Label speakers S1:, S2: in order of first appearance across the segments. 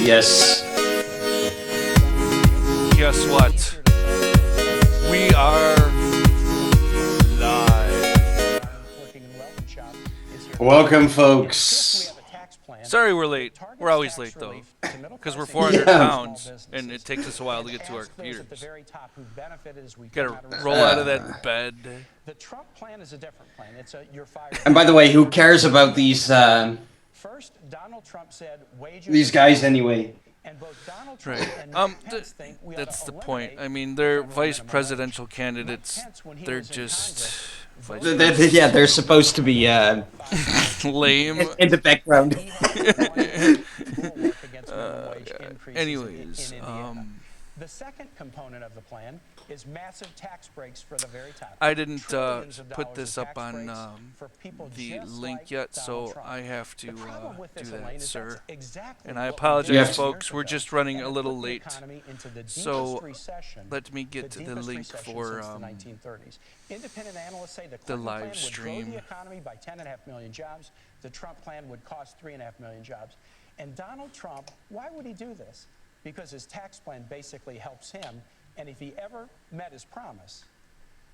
S1: Yes.
S2: Guess what? We are live.
S1: Welcome, folks.
S2: Sorry we're late. We're always late, though. Because we're 400 pounds, and it takes us a while to get to our computers. Gotta roll out of that bed.
S3: The Trump plan is a different plan. It's a you're fired.
S1: And by the way, who cares about these
S3: First, Donald Trump said
S1: these guys anyway?
S3: And both Donald Trump and Pence think we ought to
S2: That's the point.
S3: eliminate
S2: I mean, they're vice presidential candidates. They're just...
S1: Yeah, they're supposed to be
S2: lame.
S1: in the background.
S2: Anyways,
S3: the second component of the plan is massive tax breaks for the very top.
S2: I didn't
S3: Trillions of
S2: put
S3: dollars
S2: this
S3: of
S2: up
S3: tax
S2: on
S3: breaks for people
S2: the
S3: just
S2: link
S3: like
S2: yet,
S3: Donald
S2: so
S3: Trump.
S2: I have to
S3: The problem with
S2: do
S3: this, Elaine,
S2: that,
S3: is
S2: sir.
S3: that's exactly
S2: And I
S3: what we
S2: apologize,
S1: Yes.
S2: folks. We're just running a little late.
S3: economy into the deepest
S2: So
S3: recession,
S2: let me get to the
S3: deepest
S2: link
S3: recession
S2: for
S3: since the 1930s. Independent analysts say the
S2: the
S3: Clinton
S2: live
S3: plan would
S2: stream.
S3: grow the economy by 10.5 million jobs. The Trump plan would cost 3.5 million jobs. And Donald Trump, why would he do this? Because his tax plan basically helps him. And if he ever met his promise,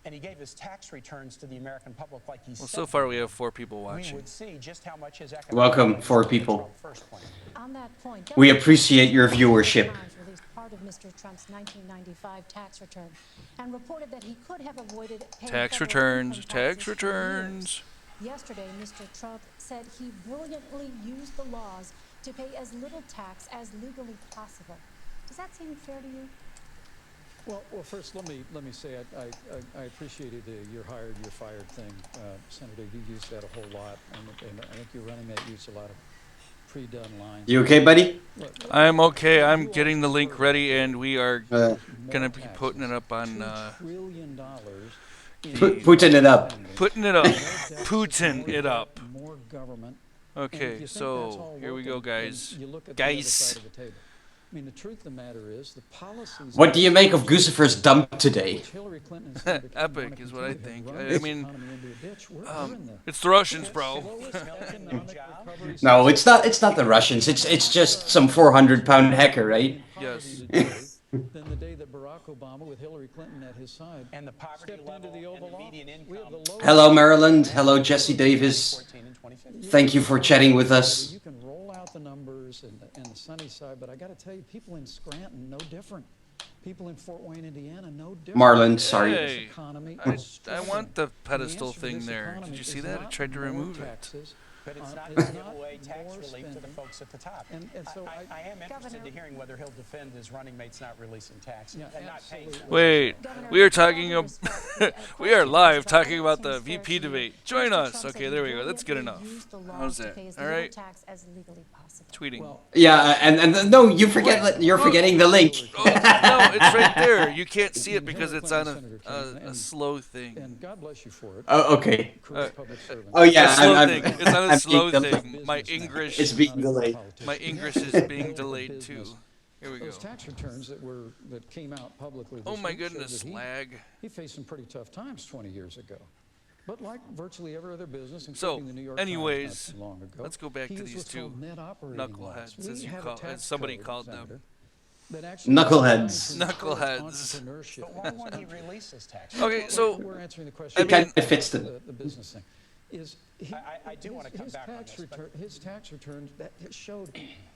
S3: and he gave his tax returns to the American public like he
S2: Well,
S3: said,
S2: so far we have 4 people
S3: we
S2: watching.
S3: would see just how much his economic
S1: Welcome,
S3: plan
S1: 4
S3: was the
S1: people.
S3: Trump first plan.
S4: On that point,
S1: We appreciate your viewership.
S4: released part of Mr. Trump's 1995 tax return and reported that he could have avoided paying
S2: Tax
S4: federal
S2: returns,
S4: income
S2: tax
S4: taxes for
S2: returns.
S4: years. Yesterday, Mr. Trump said he brilliantly used the laws to pay as little tax as legally possible. Does that seem fair to you?
S5: Well, first, let me say I appreciated the "you're hired, you're fired" thing, Senator. You used that a whole lot, and I think you're running that use a lot of pre-done lines.
S1: You okay, buddy?
S2: I'm okay. I'm getting the link ready, and we are gonna be putting it up on
S5: $2 trillion
S1: Putting it up.
S2: putting it up, Putin it up.
S5: More government. And if you
S2: Okay,
S5: think that's
S2: so
S5: all
S2: here we go,
S5: working, then
S2: guys.
S5: you look at the other
S2: Guys.
S5: side of the table. I mean, the truth of the matter is, the policies.
S1: What do you make of Guccifer's dump today?
S5: which Hillary Clinton and Senator Clinton
S2: Epic
S5: wanna
S2: is what I
S5: continue to
S2: think.
S5: run
S2: I
S5: this
S2: mean,
S5: economy into a ditch. We're in the
S2: it's the Russians, bro.
S5: slowest economic recovery
S1: No,
S5: since
S1: it's not the Russians. It's just some 400-pound hacker, right?
S2: Yes.
S5: than the day that Barack Obama, with Hillary Clinton at his side,
S3: And the poverty
S5: stepped
S3: level
S5: into the
S3: and
S5: Oval
S3: the
S5: Office.
S3: median
S5: We have the
S3: income.
S5: lowest.
S1: Hello, Maryland. Hello, Jesse Davis.
S3: 14 and 2015.
S1: Thank you for chatting with us.
S5: You can roll out the numbers and the sunny side, but I got to tell you, people in Scranton, no different. People in Fort Wayne, Indiana, no different.
S1: Marlon, sorry.
S2: Hey,
S5: This economy
S2: I
S5: is
S2: want
S5: struggling.
S2: the
S5: The
S2: pedestal
S5: answer to
S2: thing
S5: this
S2: there.
S5: economy
S2: Did you see
S5: is
S2: that? I
S5: not
S2: tried to
S5: more
S2: remove it.
S5: taxes.
S3: But it's not
S5: It's
S3: to give
S5: not
S3: away tax
S5: more
S3: relief to the
S5: spending.
S3: folks at the top.
S5: And so
S3: I am interested
S4: Governor-
S3: to hearing whether he'll defend his running mates not releasing tax
S5: Yeah,
S3: and not paying.
S5: absolutely.
S2: Wait, we are talking we are live talking about the VP debate. Join us. Okay, there we go. That's good enough. How's that? All right. Tweeting.
S5: Well,
S1: Yeah, and no, you're forgetting the link.
S2: Oh, no, it's right there. You can't see it because it's on a slow thing.
S5: and God bless you for it.
S1: Oh, okay.
S5: Career public servant.
S1: Oh yeah,
S2: A slow
S1: I'm
S2: thing. It's on a
S1: I'm
S2: slow
S1: being
S2: thing. My English,
S1: It's being delayed.
S2: my English is being delayed too. Here we go.
S5: Those tax returns that came out publicly.
S2: Oh
S5: this
S2: my
S5: week showed
S2: goodness,
S5: that
S2: lag.
S5: He faced some pretty tough times 20 years ago. But like virtually every other business,
S2: So,
S5: including the New York
S2: anyways,
S5: Times not too long ago,
S2: let's go back
S5: he
S2: to
S5: used
S2: these
S5: what's
S2: two
S5: called net operating loss.
S2: knuckleheads,
S5: We
S2: as you
S5: have a
S2: call,
S5: tax
S2: as somebody
S5: code,
S2: called them.
S5: Senator, that actually
S1: Knuckleheads.
S5: is designed to encourage
S2: Knuckleheads.
S5: entrepreneurship.
S3: But why won't he release his tax?
S2: Okay, so
S5: We're answering the question.
S1: It kind of fits them.
S5: The business thing is
S3: I do want to come back on
S5: tax
S3: this, but-
S5: his tax returns that showed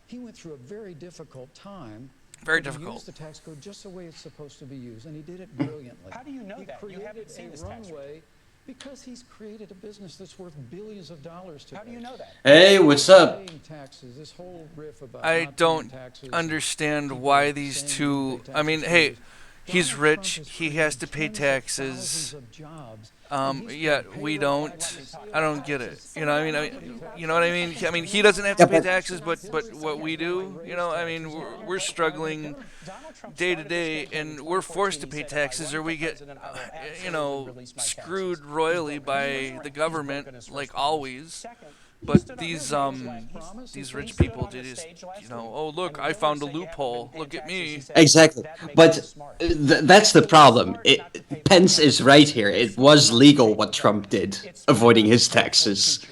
S5: he went through a very difficult time.
S2: Very
S5: but he
S2: difficult.
S5: used the tax code just the way it's supposed to be used, and he did it brilliantly.
S3: How do you know
S5: He
S3: that? You
S5: created
S3: haven't seen
S5: a
S3: his tax
S5: runway because he's created a business that's worth billions of dollars today.
S3: How do you know that?
S1: Hey, what's up?
S5: Paying taxes, this whole riff about
S2: I
S5: not
S2: don't
S5: paying taxes,
S2: understand
S5: people
S2: why
S5: saying
S2: these
S5: they
S2: two.
S5: pay
S2: I mean,
S5: taxes for
S2: hey,
S5: years.
S2: he's
S5: Donald
S2: rich.
S5: Trump has
S2: He has to
S5: created
S2: pay
S5: tens of
S2: taxes.
S5: thousands of jobs, and he's
S2: Yet
S5: paying
S2: we
S5: payroll
S2: don't.
S5: taxes.
S2: I don't get it. You know, you know what I mean. I mean, he doesn't have to pay taxes, but what we do, you know, I mean, we're struggling day to day, and we're forced to pay taxes, or we get, you know, screwed royally by the government, like always. But these rich people, they just, you know, oh look, I found a loophole. Look at me.
S1: Exactly. But that's the problem. Pence is right here. It was legal what Trump did, avoiding his taxes.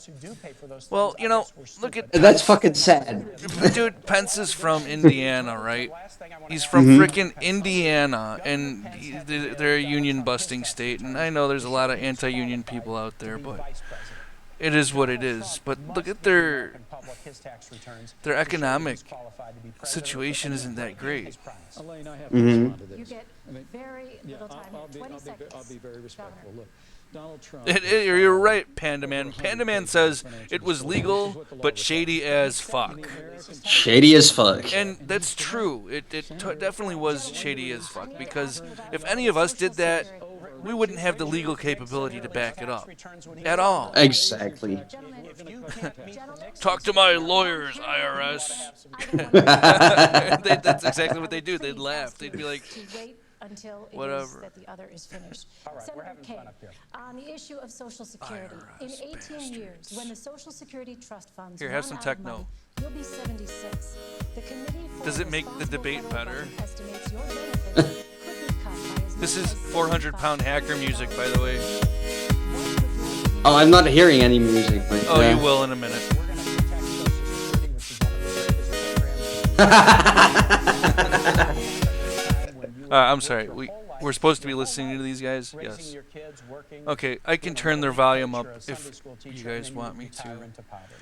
S3: who do pay for those things,
S2: Well, you
S3: I
S2: know,
S3: guess we're
S2: look at
S3: stupid.
S1: That's fucking sad.
S2: dude. Pence is from Indiana, right?
S3: Last thing I wanna
S2: He's
S3: ask
S2: from
S3: you,
S2: frickin' Indiana, and they're a union-busting state. And I know there's a lot of anti-union people out there, but
S3: Vice President.
S2: it is what it is. But look at their economic situation isn't that great.
S5: Elaine, I have to respond to
S4: You
S5: this.
S4: get
S5: I mean,
S4: very little time.
S5: I'll be
S4: 20 seconds.
S5: I'll be very respectful.
S4: Governor.
S5: Look, Donald Trump.
S2: You're right, Panda Man. Panda Man says it was legal, but shady as fuck.
S1: Shady as fuck.
S2: And that's true. It definitely was shady as fuck. Because if any of us did that, we wouldn't have the legal capability to back it up. At all.
S1: Exactly.
S2: Talk to my lawyers, IRS. That's exactly what they do. They'd laugh. They'd be like,
S4: To wait until it
S2: Whatever.
S4: is that the other is finished.
S3: we're
S4: Senator
S3: having
S4: Kaine,
S3: fun up here.
S4: on the issue of Social Security, in 18 years, when the Social Security trust funds
S2: Here,
S4: run
S2: have some
S4: out of
S2: techno.
S4: money, you'll be 76. The Committee for
S2: Does it make the
S4: Responsible
S2: debate
S4: Federal
S2: better?
S4: Budget estimates your benefits could be cut by as
S2: this
S4: much
S2: is
S4: as
S2: 400-pound hacker music, by the way.
S1: Oh, I'm not hearing any music, but
S2: Oh, you will in a minute.
S3: We're going to protect Social Security, which is one of the greatest programs.
S2: I'm sorry. We're supposed to be listening to these guys?
S3: Raising
S2: Yes.
S3: your kids, working,
S2: Okay, I can
S3: being a
S2: turn their
S3: working
S2: volume
S3: teacher,
S2: up
S3: a Sunday
S2: if
S3: school
S2: you
S3: teacher,
S2: guys
S3: and then
S2: want
S3: you
S2: me
S3: retire
S2: to.
S3: into poverty.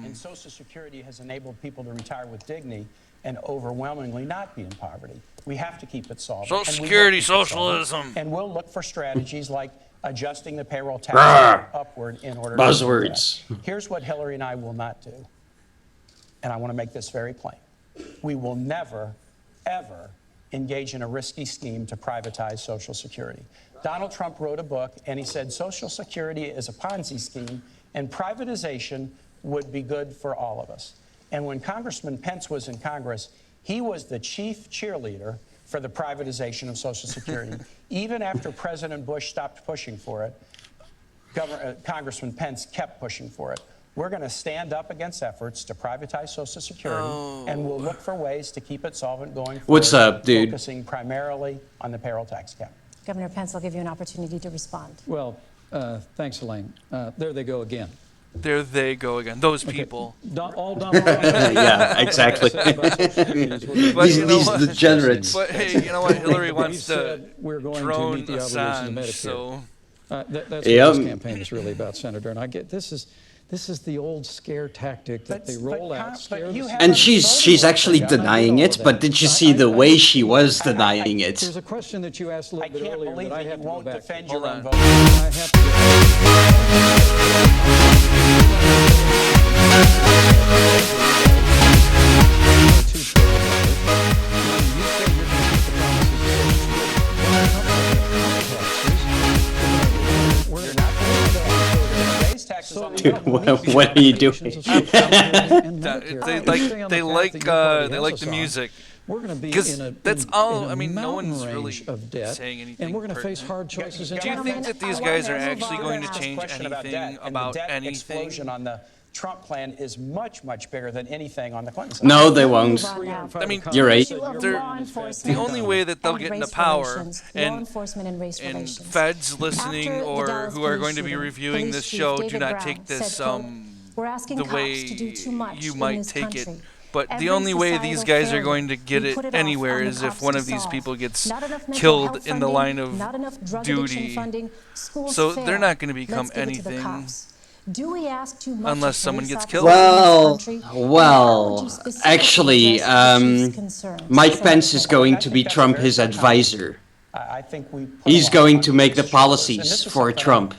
S3: And Social Security has enabled people to retire with dignity and overwhelmingly not be in poverty. We have to keep it solvent.
S2: Social
S3: and we will
S2: Security
S3: keep it solvent.
S2: socialism.
S3: And we'll look for strategies like adjusting the payroll tax rate upward in order to do
S1: Buzzwords.
S3: that. Here's what Hillary and I will not do. And I want to make this very plain. We will never, ever engage in a risky scheme to privatize Social Security. Donald Trump wrote a book, and he said Social Security is a Ponzi scheme, and privatization would be good for all of us. And when Congressman Pence was in Congress, he was the chief cheerleader for the privatization of Social Security. Even after President Bush stopped pushing for it, Congressman Pence kept pushing for it. We're going to stand up against efforts to privatize Social Security, and we'll look for ways to keep it solvent going forward.
S1: What's up, dude?
S3: Focusing primarily on the payroll tax cap.
S4: Governor Pence, I'll give you an opportunity to respond.
S5: Well, thanks, Elaine. There they go again.
S2: There they go again. Those people.
S5: All Donald Trump
S1: Yeah, exactly.
S5: said about Social Security is we're gonna
S2: But
S1: These,
S2: you know
S1: these
S2: what?
S1: degenerates.
S2: But hey, you know what? Hillary
S5: We've
S2: wants to
S5: said we're going to
S2: drone
S5: meet the obligations of
S2: Assange,
S5: Medicare.
S2: so
S5: That's what
S1: Yep.
S5: this campaign is really about, Senator. And I get this is the old scare tactic that they roll out. Scare the
S1: And she's actually denying it, but did you see the way she was denying it?
S5: There's a question that you asked a
S3: I
S5: little bit
S3: can't
S5: earlier
S3: believe
S5: that I
S3: that
S5: have
S3: you
S5: to go
S3: won't
S5: back to.
S3: defend
S2: Hold
S3: your
S2: on.
S3: own vote.
S5: I have
S3: Raise taxes on the
S1: Dude,
S3: middle.
S1: what are you doing?
S2: they like the music.
S5: We're going to be
S2: 'Cause
S5: in a
S2: that's
S5: in,
S2: all-
S5: in a
S2: I mean, no
S5: mountain
S2: one's really
S5: range of debt,
S2: saying anything
S5: and we're going to face
S2: pertinent.
S5: hard choices. in
S2: Do you
S5: January.
S2: think that these
S3: I
S2: guys are
S3: wanna
S2: actually
S3: move
S2: going
S3: on
S2: to
S3: this
S2: change
S3: question about
S2: anything
S3: debt, and
S2: about
S3: the debt
S2: anything?
S3: explosion on the Trump plan is much, much bigger than anything on the Clinton side.
S1: No, they won't.
S2: I mean,
S1: You're right.
S2: They're- the only way that they'll get into power and feds listening or who are going to be reviewing this show do not take this the way you might take it. But the only way these guys are going to get it anywhere is if one of these people gets killed in the line of duty. So they're not going to become anything unless someone gets killed.
S1: Well, actually, Mike Pence is going to be Trump his advisor.
S3: I think we put a
S1: He's
S3: lot of
S1: going
S3: money
S1: to
S3: into
S1: make the
S3: this show, and
S1: policies
S3: this is
S1: for
S3: something
S1: Trump.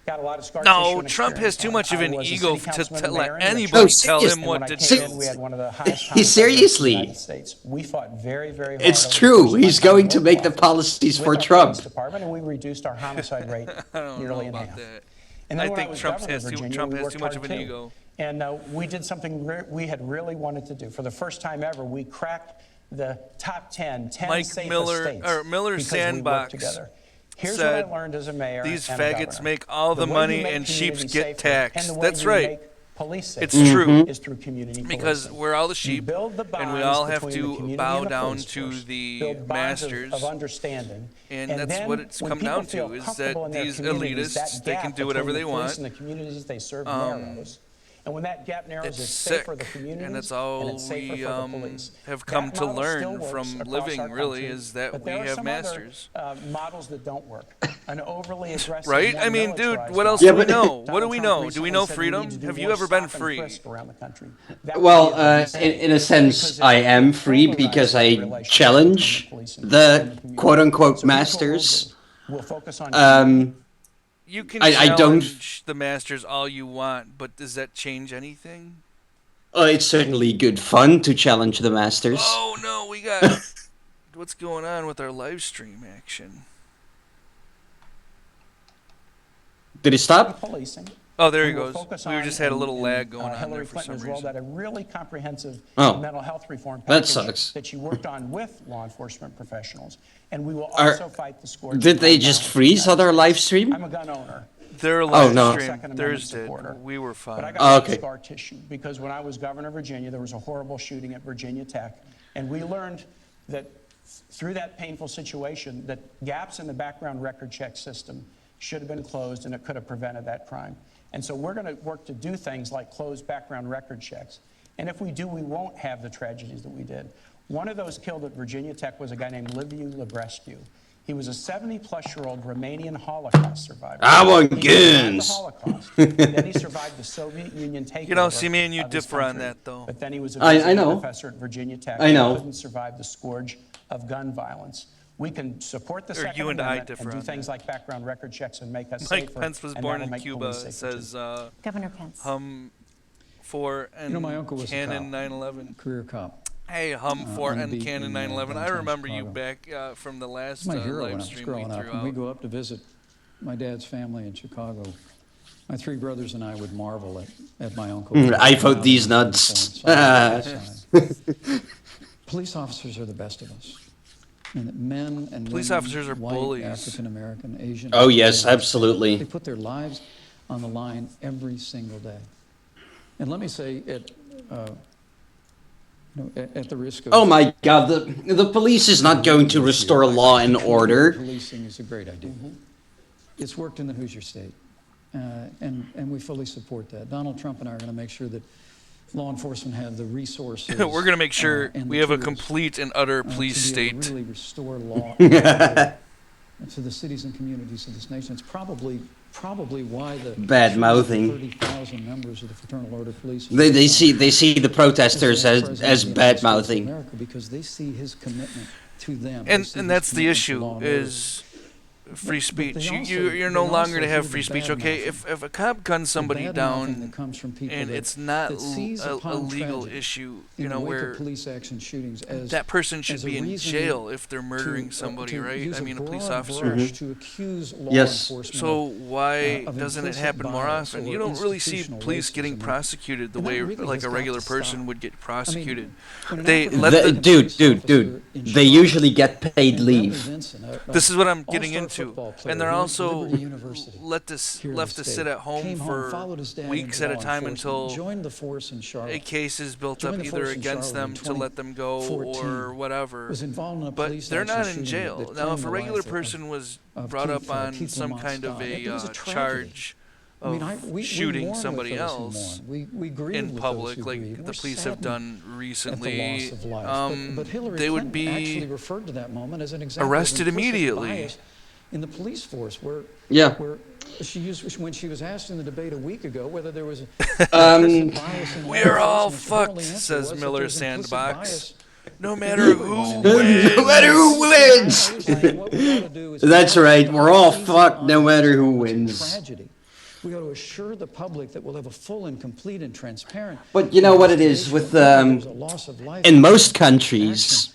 S3: Got a lot of scar
S2: No,
S3: tissue
S2: Trump has
S3: experience
S2: too
S3: on.
S2: much of
S3: I
S2: an
S3: was a
S2: ego
S3: city
S2: to
S3: councilman and
S2: let
S3: mayor in Richmond.
S2: anybody tell him
S1: seriously.
S2: what to
S3: When
S2: do.
S3: we had one of the highest homicides
S1: Seriously.
S3: in the United States. We fought very, very hard.
S1: It's
S3: over the
S1: true.
S3: course of
S1: He's
S3: my time
S1: going
S3: in
S1: to
S3: local
S1: make the
S3: office
S1: policies
S3: with
S1: for
S3: our
S1: Trump.
S3: police department, and we reduced our homicide rate
S2: I don't know
S3: nearly in
S2: about
S3: half.
S2: that.
S3: And then
S2: I
S3: when
S2: think
S3: was
S2: Trump
S3: governor of
S2: has too
S3: Virginia, we worked
S2: much of
S3: hard
S2: an
S3: too.
S2: ego.
S3: And we did something we had really wanted to do. For the first time ever, we cracked the top 10
S2: Mike
S3: safest
S2: Miller-
S3: states
S2: or Miller
S3: because we worked
S2: Sandbox
S3: together. Here's
S2: said,
S3: what I learned as a mayor
S2: "These
S3: and a
S2: faggots
S3: governor.
S2: make all the
S3: way you
S2: money
S3: make
S2: and sheep
S3: communities
S2: get
S3: safer
S2: taxed."
S3: and the way
S2: That's
S3: you
S2: right.
S3: make police safety
S2: It's true.
S3: is through community
S2: Because
S3: policing.
S2: we're all the
S3: You
S2: sheep,
S3: build the
S2: and we
S3: bonds
S2: all have
S3: between the
S2: to
S3: community
S2: bow
S3: and the
S2: down
S3: police
S2: to
S3: force,
S2: the
S3: build bonds
S2: masters.
S3: of understanding,
S2: And that's
S3: then
S2: what it's
S3: when
S2: come
S3: people
S2: down
S3: feel
S2: to, is
S3: comfortable
S2: that
S3: in their
S2: these
S3: communities, that
S2: elitists, they can
S3: gap
S2: do whatever
S3: between
S2: they
S3: the police
S2: want.
S3: and the communities they serve narrows. And when that gap narrows,
S2: It's
S3: it's
S2: sick,
S3: safer for the communities
S2: and that's
S3: and
S2: all
S3: it's safer
S2: we
S3: for the police.
S2: have come
S3: That
S2: to
S3: model still
S2: learn
S3: works
S2: from
S3: across
S2: living,
S3: our
S2: really,
S3: country,
S2: is that
S3: but
S2: we
S3: there are
S2: have
S3: some
S2: masters.
S3: other, models that don't work. An overly aggressive,
S2: Right?
S3: more
S2: I mean, dude,
S3: militarized
S2: what else
S3: model.
S2: do we know? What do
S3: Donald
S2: we
S3: Trump
S2: know? Do
S3: recently
S2: we know
S3: said we need
S2: freedom?
S3: to do
S2: Have you
S3: more
S2: ever been
S3: stop and
S2: free?
S3: frisk around the country. That would
S1: Well,
S3: be a good
S1: in
S3: thing,
S1: a sense,
S3: because
S1: I
S3: it
S1: am free
S3: polarizes
S1: because
S3: the
S1: I
S3: relationship between
S1: challenge
S3: police and
S1: the
S3: community.
S1: quote-unquote
S3: So here's what we'll
S1: masters.
S3: do. We'll focus on
S2: You can
S1: I don't.
S2: challenge the masters all you want, but does that change anything?
S1: It's certainly good fun to challenge the masters.
S2: Oh no, we got what's going on with our live stream action?
S1: Did it stop?
S3: policing.
S2: Oh, there he
S3: We will
S2: goes.
S3: focus
S2: We
S3: on,
S2: just had a little
S3: and,
S2: lag going on
S3: Hillary
S2: there for
S3: Clinton
S2: some
S3: has rolled out
S2: reason.
S3: a really comprehensive
S1: Oh.
S3: mental health reform
S1: That
S3: package
S1: sucks.
S3: that she worked on with law enforcement professionals. And we will
S1: Are-
S3: also fight the scourge.
S1: Did
S3: of
S1: they
S3: gun
S1: just
S3: violence
S1: freeze
S3: in the
S1: other
S3: United
S1: live
S3: States.
S1: stream?
S3: I'm a gun owner.
S2: Their live
S1: no.
S2: stream,
S3: Second Amendment
S2: theirs did.
S3: supporter.
S2: We were
S3: But I
S2: fine.
S3: got
S1: okay.
S3: scar tissue because when I was governor of Virginia, there was a horrible shooting at Virginia Tech. And we learned that through that painful situation, that gaps in the background record check system should have been closed, and it could have prevented that crime. And so we're going to work to do things like close background record checks. And if we do, we won't have the tragedies that we did. One of those killed at Virginia Tech was a guy named Liviu Librescu. He was a 70-plus-year-old Romanian Holocaust survivor.
S1: I want
S3: He survived the
S1: guns.
S3: Holocaust. Then he survived the Soviet Union takeover.
S2: You know, see, me and you
S3: of his
S2: differ on
S3: country.
S2: that, though.
S3: But then he was a
S1: I
S3: visiting
S1: know.
S3: professor at Virginia Tech.
S1: I know.
S3: He couldn't survive the scourge of gun violence. We can support the Second
S2: you and I
S3: Amendment
S2: differ
S3: and do
S2: on
S3: things like background record checks and make us
S2: Mike
S3: safer.
S2: Pence was
S3: and
S2: born
S3: that'll
S2: in
S3: make
S2: Cuba,
S3: police safer, too.
S2: says
S4: Governor Pence.
S2: hum for and
S5: You know, my uncle was a
S2: Canon
S5: cop.
S2: 911.
S5: Career cop.
S2: Hey, hum for
S5: on the
S2: and
S5: beat
S2: Canon
S5: in,
S2: 911. I
S5: downtown
S2: remember you
S5: Chicago.
S2: back from the last
S5: He's my hero when
S2: live
S5: I was
S2: stream we
S5: growing up.
S2: threw
S5: When we
S2: out.
S5: go up to visit my dad's family in Chicago, my three brothers and I would marvel at my uncle.
S1: I vote these nuts.
S5: Police officers are the best of us. And that men and
S2: Police
S5: women,
S2: officers are
S5: white,
S2: bullies.
S5: African American, Asian.
S1: Oh, yes,
S5: They
S1: absolutely.
S5: put their lives on the line every single day. And let me say, at the risk of...
S1: Oh my God, the police is not going to restore law and order.
S5: Policing is a great idea. It's worked in the Hoosier State, and we fully support that. Donald Trump and I are going to make sure that law enforcement have the resources.
S2: We're going to make sure
S5: and the
S2: we have a
S5: tools,
S2: complete and utter police
S5: to be able to
S2: state.
S5: really restore law and order to the cities and communities of this nation. It's probably why the
S1: Bad mouthing.
S5: 30,000 members of the Fraternal Order Police.
S1: They see the protesters as bad mouthing.
S5: America, because they see his commitment to them.
S2: And
S5: They see his
S2: that's the
S5: commitment to
S2: issue
S5: law and order.
S2: is free speech.
S5: they also-
S2: You're no
S5: they
S2: longer
S5: also
S2: to have
S5: hear the
S2: free speech,
S5: bad
S2: okay?
S5: mouthing.
S2: If a cop guns somebody
S5: The bad-mouthing
S2: down
S5: that comes from people
S2: and
S5: that-
S2: it's not
S5: that seize
S2: a
S5: upon
S2: legal
S5: tragedy
S2: issue,
S5: in
S2: you
S5: the
S2: know,
S5: wake
S2: where
S5: of police action shootings as
S2: that person should
S5: as a
S2: be in
S5: reason
S2: jail if they're murdering
S5: to,
S2: somebody,
S5: to
S2: right?
S5: use
S2: I mean, a police
S5: broad
S2: officer.
S5: brush to accuse law
S1: Yes.
S5: enforcement
S2: So
S5: of,
S2: why
S5: of
S2: doesn't it
S5: implicit
S2: happen more
S5: bias
S2: often?
S5: or
S2: You don't really see
S5: institutional
S2: police getting
S5: racism.
S2: prosecuted the
S5: And that
S2: way
S5: really
S2: like
S5: has
S2: a
S5: got
S2: regular
S5: to
S2: person
S5: stop.
S2: would get prosecuted.
S5: when an
S2: They
S5: African
S2: let
S5: American
S2: the
S5: police
S1: Dude,
S5: officer in
S1: they
S5: Chicago
S1: usually get paid
S5: and
S1: leave.
S5: Bradley Vinson,
S2: This is what I'm getting
S5: all-star
S2: into,
S5: football player
S2: and they're
S5: who went to
S2: also
S5: Liberty University
S2: left us
S5: here in
S2: left
S5: the
S2: to
S5: state,
S2: sit at home
S5: came
S2: for
S5: followed his dad
S2: weeks
S5: into
S2: at a
S5: law
S2: time
S5: enforcement,
S2: until
S5: joined the force in Charlotte.
S2: a case is built
S5: Joined
S2: up
S5: the
S2: either
S5: force in
S2: against
S5: Charlotte
S2: them
S5: in
S2: to let them go
S5: 2014,
S2: or whatever.
S5: was involved in a
S2: But
S5: police
S2: they're
S5: action
S2: not in
S5: shooting
S2: jail.
S5: that
S2: Now,
S5: claimed
S2: if
S5: the
S2: a regular
S5: life of-
S2: person was
S5: of
S2: brought
S5: Keith,
S2: up on
S5: Keith
S2: some
S5: Lamont's
S2: kind of
S5: daughter, it was a tragedy.
S2: charge of shooting
S5: mourn with
S2: somebody
S5: those who
S2: else
S5: mourn. We grieve
S2: in
S5: with those
S2: public,
S5: who
S2: like
S5: grieve.
S2: the
S5: We're
S2: police have
S5: saddened
S2: done
S5: at the
S2: recently,
S5: loss of life. But Hillary
S2: they would
S5: Clinton actually
S2: be
S5: referred to that moment as an example of
S2: arrested
S5: implicit
S2: immediately.
S5: bias in the police force, where she used when she was asked in the debate a week ago whether there was implicit bias in law
S2: We're all
S5: enforcement, her only
S2: fucked,
S5: answer
S2: says
S5: was that
S2: Miller
S5: there's implicit
S2: Sandbox.
S5: bias.
S2: No matter who
S1: No
S2: wins.
S1: matter who wins.
S5: I was saying what we ought to do is
S1: That's right. We're all
S5: ease
S1: fucked
S5: on
S1: no
S5: this
S1: matter who
S5: almost
S1: wins.
S5: tragedy. We ought to assure the public that we'll have a full and complete and transparent.
S1: But you know what it is with
S5: There's a loss of life.
S1: in most countries,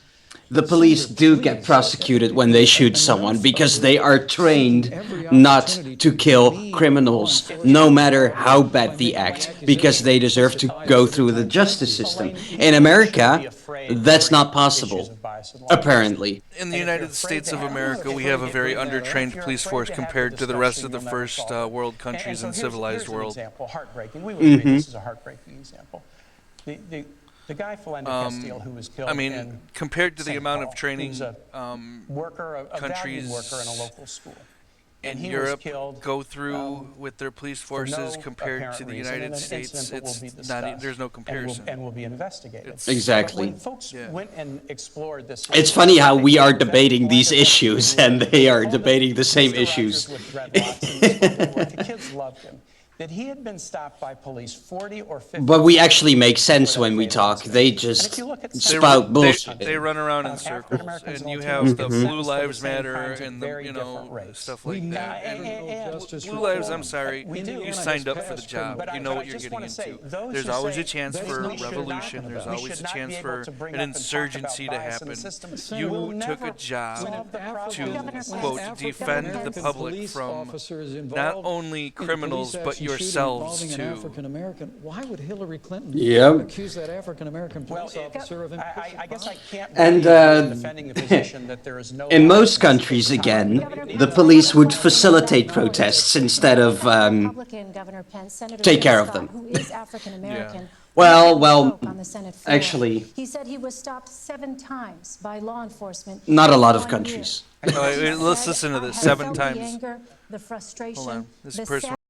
S1: the police do get prosecuted when they shoot someone because they are trained not to kill criminals, no matter how bad the act, because they deserve to go through the justice system. In America, That's not possible,
S3: issues of bias and law
S1: apparently.
S2: In the
S3: And if
S2: United
S3: you're afraid
S2: States
S3: to
S2: of
S3: have
S2: America,
S3: this
S2: we have a
S3: debate,
S2: very
S3: if
S2: undertrained
S3: you're
S2: police
S3: afraid
S2: force
S3: to have the
S2: compared to the rest of the
S3: discussion, you'll never
S2: first
S3: solve it.
S2: world countries and civilized
S3: here's an
S2: world.
S3: example, heartbreaking. We would agree this is a heartbreaking example. The guy Philando Castile who was killed
S2: I mean,
S3: in
S2: compared to the
S3: St.
S2: amount
S3: Paul,
S2: of training
S3: he was a worker, a valued
S2: countries
S3: worker in a local school. And
S2: in
S3: he was
S2: Europe
S3: killed,
S2: go through with their police
S3: for
S2: forces
S3: no
S2: compared to
S3: apparent
S2: the
S3: reason, in
S2: United
S3: an
S2: States,
S3: incident that will be
S2: it's not.
S3: discussed
S2: There's no comparison.
S3: and will be investigated.
S2: It's-
S1: Exactly.
S3: But when folks went and explored this,
S1: It's funny how
S3: they
S1: we are
S3: found that
S1: debating these
S3: Philando Castile,
S1: issues
S3: who
S1: and
S3: was
S1: they are
S3: called
S1: debating the same
S3: Mr. Rogers
S1: issues.
S3: with dreadlocks and the spoken word. The kids loved him. That he had been stopped by police 40 or 50
S1: But we actually make sense
S3: before that
S1: when we
S3: fatal
S1: talk.
S3: incident.
S1: They
S3: And
S1: just
S3: if you look at
S2: They,
S3: some
S1: spout
S2: they,
S1: bullshit.
S2: they run around in circles,
S3: African-Americans
S2: and you
S3: and
S2: have
S3: Latinos
S2: the
S3: get
S2: blue
S3: sentenced for the
S2: lives
S3: same
S2: matter
S3: crimes at
S2: and the
S3: very different rates.
S2: stuff like that.
S3: and
S5: justice
S2: Blue
S5: reform.
S2: lives, I'm sorry,
S3: We do.
S2: you signed up for the
S5: Passed
S2: job.
S3: But
S2: You
S3: I
S2: know what you're
S3: just
S2: getting
S3: wanna say,
S2: into.
S3: those
S2: There's
S3: who
S2: always
S3: say
S2: a chance
S3: that
S2: for
S3: we should not-
S2: revolution. There's
S3: we
S2: always
S3: should
S2: a
S3: not be
S2: chance
S3: able
S2: for
S3: to bring
S2: an
S3: up and talk
S2: insurgency
S3: about
S2: to
S3: bias in the
S2: happen.
S3: system.
S2: You
S3: We'll
S2: took a
S3: never
S2: job
S3: solve the problem.
S2: to,
S4: Governor
S2: quote,
S4: Pence,
S2: defend
S4: Governor
S2: the
S4: Pence,
S2: public
S5: police
S2: from
S5: officers
S2: not
S5: involved
S2: only
S5: in
S2: criminals,
S5: police
S2: but
S5: action shooting
S2: yourselves
S5: involving an
S2: too.
S5: African American. Why would Hillary Clinton
S1: Yep.
S5: accuse that African American police officer of
S3: I guess I can't
S1: And,
S3: believe defending the position that there is no
S1: In most
S3: bias in the
S1: countries,
S3: state.
S1: again,
S4: Governor
S1: the
S4: Pence,
S1: police would
S4: Governor
S1: facilitate
S4: Pence,
S1: protests instead of
S4: Republican Governor Pence, Senator
S1: take care
S4: Tim
S1: of
S4: Scott,
S1: them.
S4: who is African American.
S1: Well,
S4: recently
S1: well,
S4: spoke on the Senate floor.
S1: actually,
S4: he said he was stopped 7 times by law enforcement.
S1: not a
S4: in
S1: lot of
S4: 1
S1: countries.
S4: year.
S2: All right,
S4: He
S2: let's
S4: said,
S2: listen to
S4: "I
S2: this
S4: have
S2: 7
S4: felt
S2: times.
S4: The anger, the frustration,
S2: Hold on. This
S4: the
S2: person